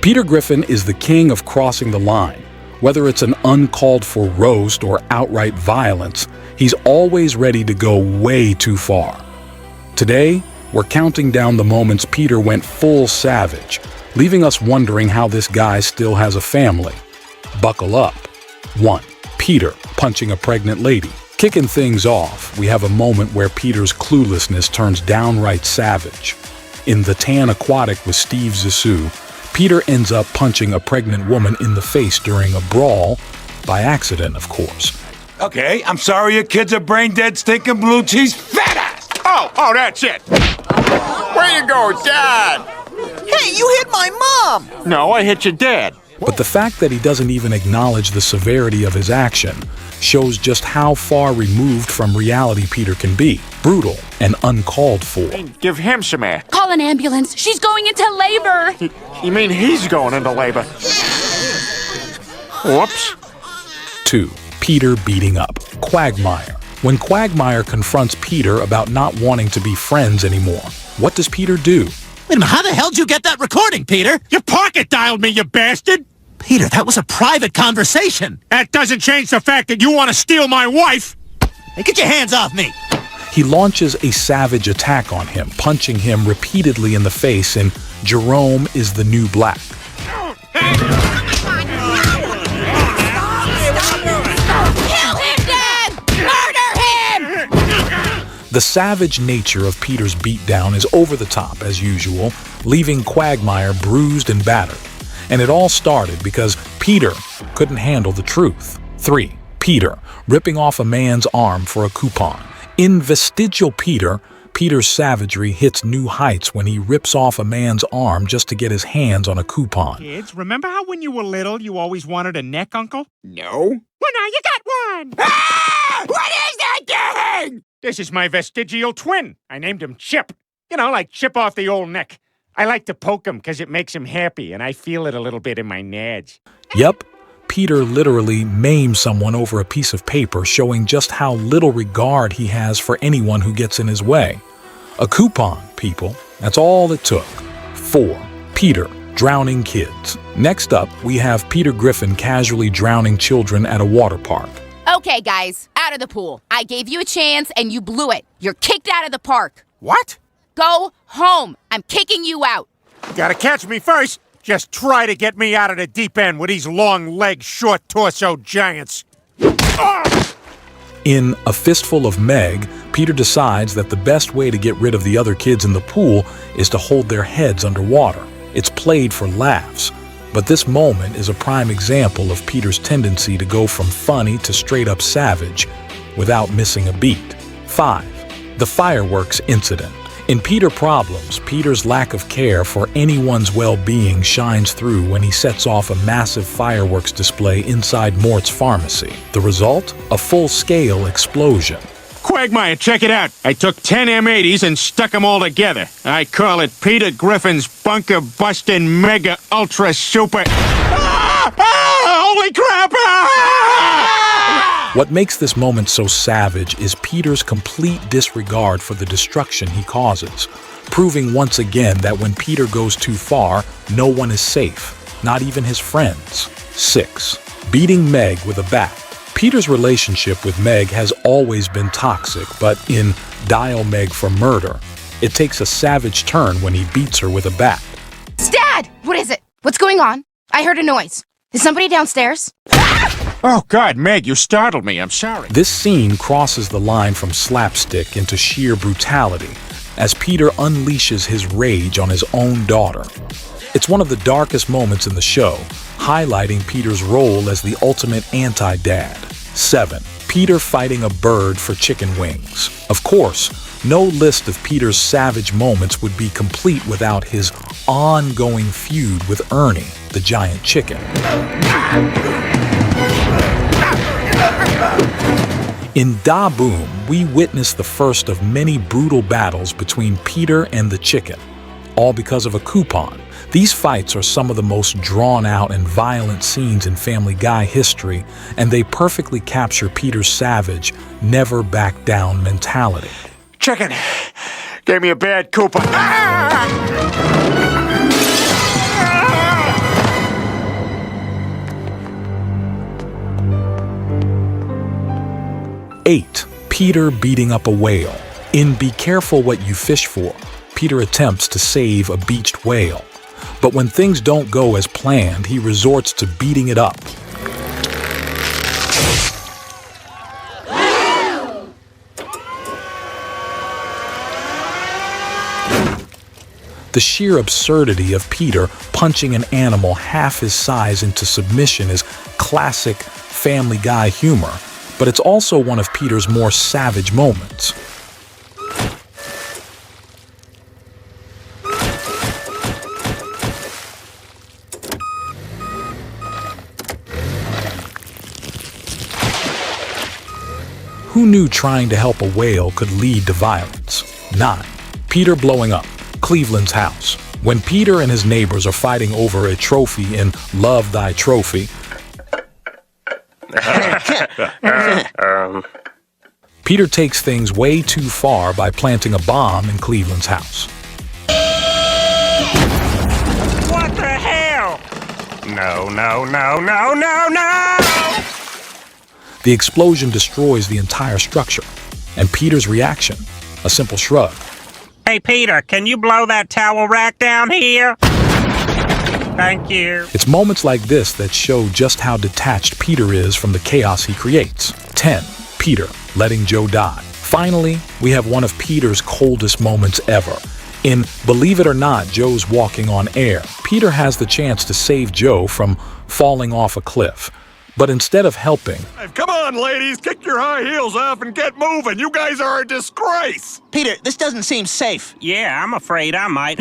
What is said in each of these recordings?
Peter Griffin is the king of crossing the line. Whether it's an uncalled-for roast or outright violence, he's always ready to go way too far. Today, we're counting down the moments Peter went full savage, leaving us wondering how this guy still has a family. Buckle up. 1. Peter punching a pregnant lady. Kicking things off, we have a moment where Peter's cluelessness turns downright savage. In The Tan Aquatic with Steve Zissou, Peter ends up punching a pregnant woman in the face during a brawl, by accident, of course. Okay, I'm sorry your kids are brain-dead, stinking blue cheese fat ass! Oh, that's it! Way to go, Dad! Hey, you hit my mom! No, I hit your dad. But the fact that he doesn't even acknowledge the severity of his action shows just how far removed from reality Peter can be. Brutal and uncalled for. Give him some air. Call an ambulance. She's going into labor. You mean he's going into labor? Whoops. 2. Peter beating up. Quagmire. When Quagmire confronts Peter about not wanting to be friends anymore, what does Peter do? Wait a minute, how the hell did you get that recording, Peter? You pocket dialed me, you bastard! Peter, that was a private conversation. That doesn't change the fact that you want to steal my wife! Hey, get your hands off me! He launches a savage attack on him, punching him repeatedly in the face in Jerome is the New Black. Kill him, Dad! Murder him! The savage nature of Peter's beatdown is over the top, as usual, leaving Quagmire bruised and battered. And it all started because Peter couldn't handle the truth. 3. Peter ripping off a man's arm for a coupon. In Vestigial Peter, Peter's savagery hits new heights when he rips off a man's arm just to get his hands on a coupon. Kids, remember how when you were little you always wanted a neck uncle? No. Well, now you got one! Ah! What is that thing? This is my vestigial twin. I named him Chip. You know, like chip off the old neck. I like to poke him because it makes him happy, and I feel it a little bit in my nads. Yep, Peter literally maims someone over a piece of paper, showing just how little regard he has for anyone who gets in his way. A coupon, people. That's all it took. 4. Peter drowning kids. Next up, we have Peter Griffin casually drowning children at a water park. Okay, guys, out of the pool. I gave you a chance and you blew it. You're kicked out of the park. What? Go home. I'm kicking you out. Gotta catch me first. Just try to get me out of the deep end with these long-legged, short-torso giants. In A Fistful of Meg, Peter decides that the best way to get rid of the other kids in the pool is to hold their heads underwater. It's played for laughs, but this moment is a prime example of Peter's tendency to go from funny to straight-up savage without missing a beat. 5. The fireworks incident. In Peter Problems, Peter's lack of care for anyone's well-being shines through when he sets off a massive fireworks display inside Mort's pharmacy. The result? A full-scale explosion. Quagmire, check it out. I took 10 M80s and stuck them all together. I call it Peter Griffin's bunker-busting mega ultra super... holy crap! What makes this moment so savage is Peter's complete disregard for the destruction he causes, proving once again that when Peter goes too far, no one is safe, not even his friends. 6. Beating Meg with a bat. Peter's relationship with Meg has always been toxic, but in Dial Meg for Murder, it takes a savage turn when he beats her with a bat. Dad! What is it? What's going on? I heard a noise. Is somebody downstairs? Oh, God, Meg, you startled me. I'm sorry. This scene crosses the line from slapstick into sheer brutality as Peter unleashes his rage on his own daughter. It's one of the darkest moments in the show, highlighting Peter's role as the ultimate anti-dad. 7. Peter fighting a bird for chicken wings. Of course, no list of Peter's savage moments would be complete without his ongoing feud with Ernie, the giant chicken. In Da Boom, we witness the first of many brutal battles between Peter and the chicken, all because of a coupon. These fights are some of the most drawn-out and violent scenes in Family Guy history, and they perfectly capture Peter's savage, never-back-down mentality. Chicken gave me a bad coupon. 8. Peter beating up a whale. In Be Careful What You Fish For, Peter attempts to save a beached whale. But when things don't go as planned, he resorts to beating it up. The sheer absurdity of Peter punching an animal half his size into submission is classic Family Guy humor, but it's also one of Peter's more savage moments. Who knew trying to help a whale could lead to violence? 9. Peter blowing up Cleveland's house. When Peter and his neighbors are fighting over a trophy in Love Thy Trophy, Peter takes things way too far by planting a bomb in Cleveland's house. What the hell? No, no, no, no, no, no! The explosion destroys the entire structure, and Peter's reaction, a simple shrug. Hey, Peter, can you blow that towel rack down here? Thank you. It's moments like this that show just how detached Peter is from the chaos he creates. 10. Peter letting Joe die. Finally, we have one of Peter's coldest moments ever. In Believe It or Not, Joe's walking on air. Peter has the chance to save Joe from falling off a cliff. But instead of helping, Come on, ladies, kick your high heels off and get moving. You guys are a disgrace. Peter, this doesn't seem safe. Yeah, I'm afraid I might.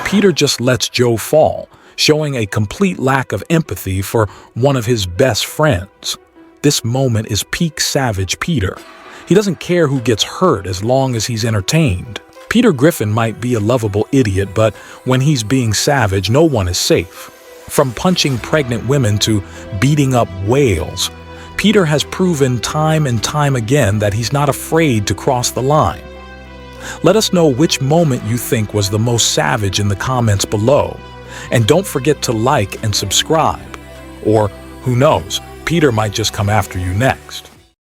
Peter just lets Joe fall, showing a complete lack of empathy for one of his best friends. This moment is peak savage Peter. He doesn't care who gets hurt as long as he's entertained. Peter Griffin might be a lovable idiot, but when he's being savage, no one is safe. From punching pregnant women to beating up whales, Peter has proven time and time again that he's not afraid to cross the line. Let us know which moment you think was the most savage in the comments below. And don't forget to like and subscribe. Or, who knows, Peter might just come after you next.